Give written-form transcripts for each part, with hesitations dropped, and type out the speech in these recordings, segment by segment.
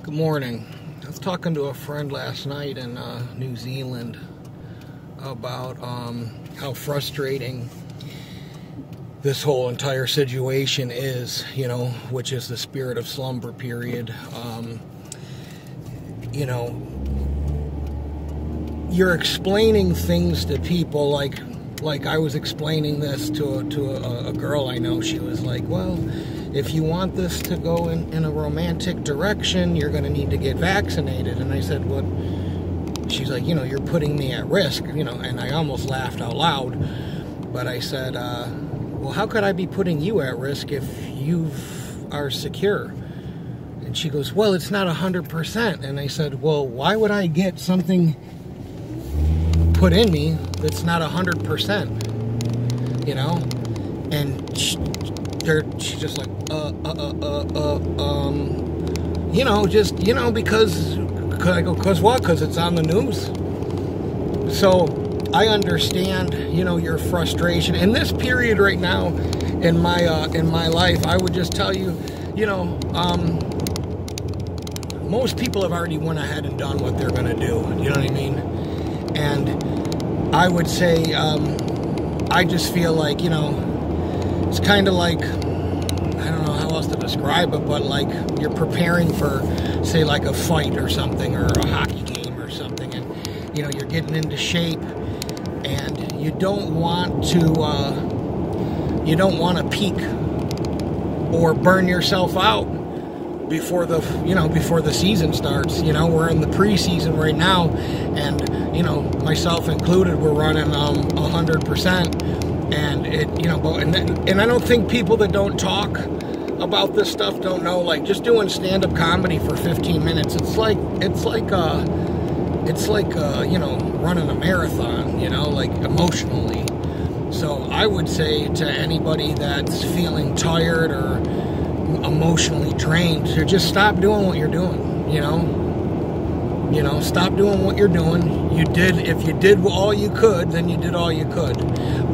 Good morning. I was talking to a friend last night in New Zealand about how frustrating this whole entire situation is, which is the spirit of slumber period. You're explaining things to people like I was explaining this to a girl I know. She was like, well, if you want this to go in a romantic direction, you're going to need to get vaccinated. And I said, what? She's like, you're putting me at risk, and I almost laughed out loud. But I said, well, how could I be putting you at risk if you are secure? And she goes, well, it's not 100%. And I said, well, why would I get something put in me that's not 100%? And she's just like, because what? Because it's on the news. So I understand, your frustration. In this period right now in my life, I would just tell you, most people have already went ahead and done what they're going to do. You know what I mean? And I would say, I just feel like, it's kind of like, I don't know how else to describe it, but like you're preparing for, say, like a fight or something, or a hockey game or something, and, you're getting into shape, and you don't want to peak or burn yourself out before the season starts. We're in the preseason right now, and myself included, we're running 100%, and and I don't think people that don't talk about this stuff don't know. Like, just doing stand-up comedy for 15 minutes, it's like running a marathon, like emotionally. So I would say to anybody that's feeling tired or emotionally drained, to just stop doing what you're doing. Stop doing what you're doing. If you did all you could, then you did all you could.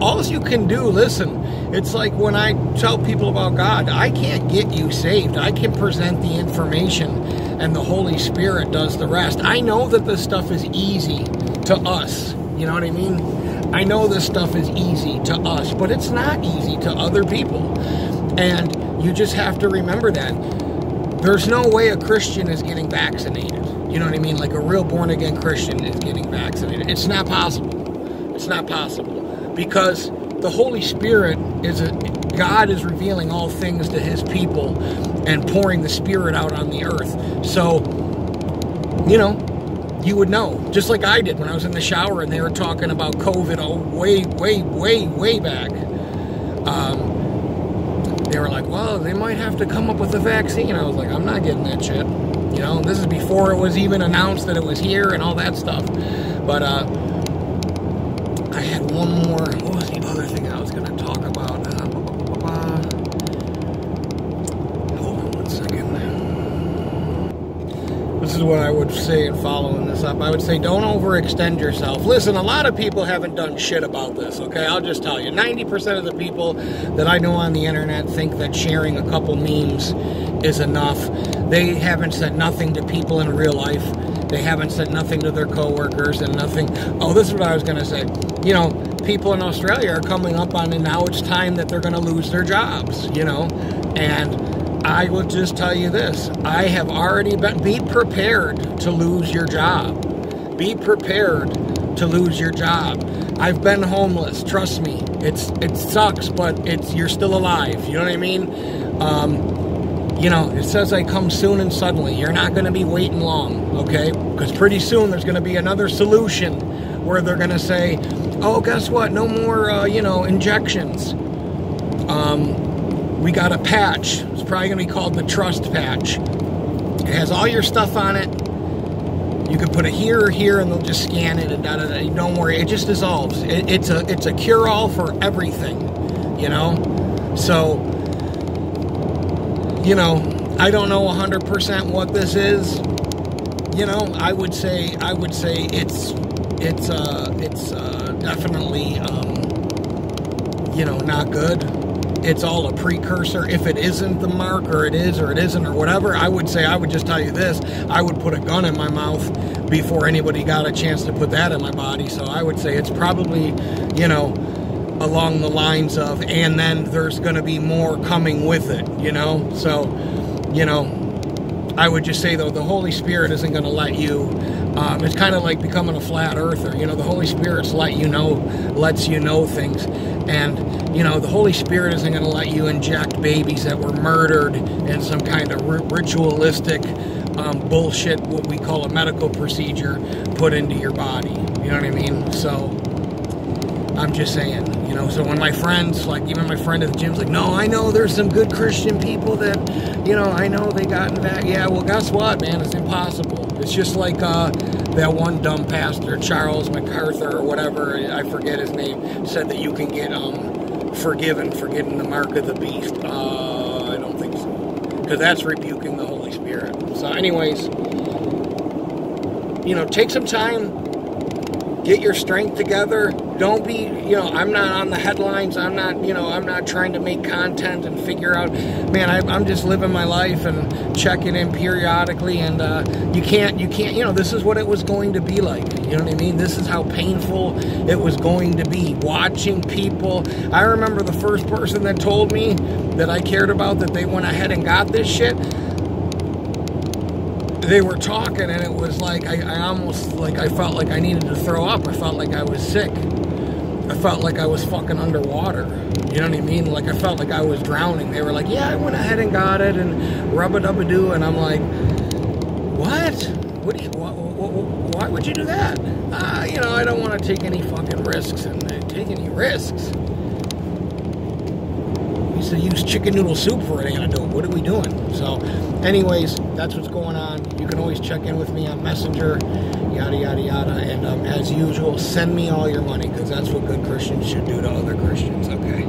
All you can do, listen, it's like when I tell people about God, I can't get you saved. I can present the information, and the Holy Spirit does the rest. I know that this stuff is easy to us. You know what I mean? I know this stuff is easy to us, but it's not easy to other people. And you just have to remember that. There's no way a Christian is getting vaccinated. You know what I mean? Like a real born-again Christian is getting vaccinated. It's not possible. It's not possible. Because the Holy Spirit God is revealing all things to His people and pouring the Spirit out on the earth. So, you would know. Just like I did when I was in the shower and they were talking about COVID way back. They were like, well, they might have to come up with a vaccine. I was like, I'm not getting that shit. This is before it was even announced that it was here and all that stuff. But I had one more. What was the other thing I was going to talk about? Hold on one second. This is what I would say in following this up. I would say, don't overextend yourself. Listen, a lot of people haven't done shit about this, okay? I'll just tell you. 90% of the people that I know on the internet think that sharing a couple memes is enough. They haven't said nothing to people in real life. They haven't said nothing to their coworkers and nothing. Oh, this is what I was going to say. People in Australia are coming up on it now. It's time that they're going to lose their jobs, And I will just tell you this. I have already be prepared to lose your job. Be prepared to lose your job. I've been homeless. Trust me. It sucks, but you're still alive. You know what I mean? It says I come soon and suddenly. You're not going to be waiting long, okay? Because pretty soon there's going to be another solution where they're going to say, oh, guess what? No more, injections. We got a patch. It's probably going to be called the Trust Patch. It has all your stuff on it. You can put it here or here, and they'll just scan it and da-da-da. Don't worry, it just dissolves. It's a cure-all for everything, So, I don't know 100% what this is. I would say it's definitely, not good. it's all a precursor. If it isn't the mark, or it is, or it isn't, or whatever, I would just tell you this: I would put a gun in my mouth before anybody got a chance to put that in my body. So I would say it's probably, along the lines of, and then there's going to be more coming with it, So, I would just say, though, the Holy Spirit isn't going to let you, it's kind of like becoming a flat earther. The Holy Spirit lets you know things. And, the Holy Spirit isn't going to let you inject babies that were murdered in some kind of ritualistic bullshit, what we call a medical procedure, put into your body. You know what I mean? So, I'm just saying, so when my friends, like even my friend at the gym's like, no, I know there's some good Christian people that, I know they got in back. Yeah, well, guess what, man? It's impossible. It's just like that one dumb pastor, Charles MacArthur or whatever, I forget his name, said that you can get forgiven for getting the mark of the beast. I don't think so. Because that's rebuking the Holy Spirit. So anyways, take some time. Get your strength together. Don't be, I'm not on the headlines. I'm not trying to make content and figure out, man, I'm just living my life and checking in periodically. And you can't, this is what it was going to be like. You know what I mean? This is how painful it was going to be. Watching people. I remember the first person that told me that I cared about, that they went ahead and got this shit. They were talking, and it was like, I almost, like, I felt like I needed to throw up. I felt like I was sick. I felt like I was fucking underwater. You know what I mean? Like, I felt like I was drowning. They were like, yeah, I went ahead and got it, and rub-a-dub-a-doo, and I'm like, what? Why would you do that? I don't want to take any fucking risks, and take any risks. To use chicken noodle soup for an antidote. What are we doing? So, anyways, that's what's going on. You can always check in with me on Messenger, yada, yada, yada. And as usual, send me all your money, because that's what good Christians should do to other Christians, okay?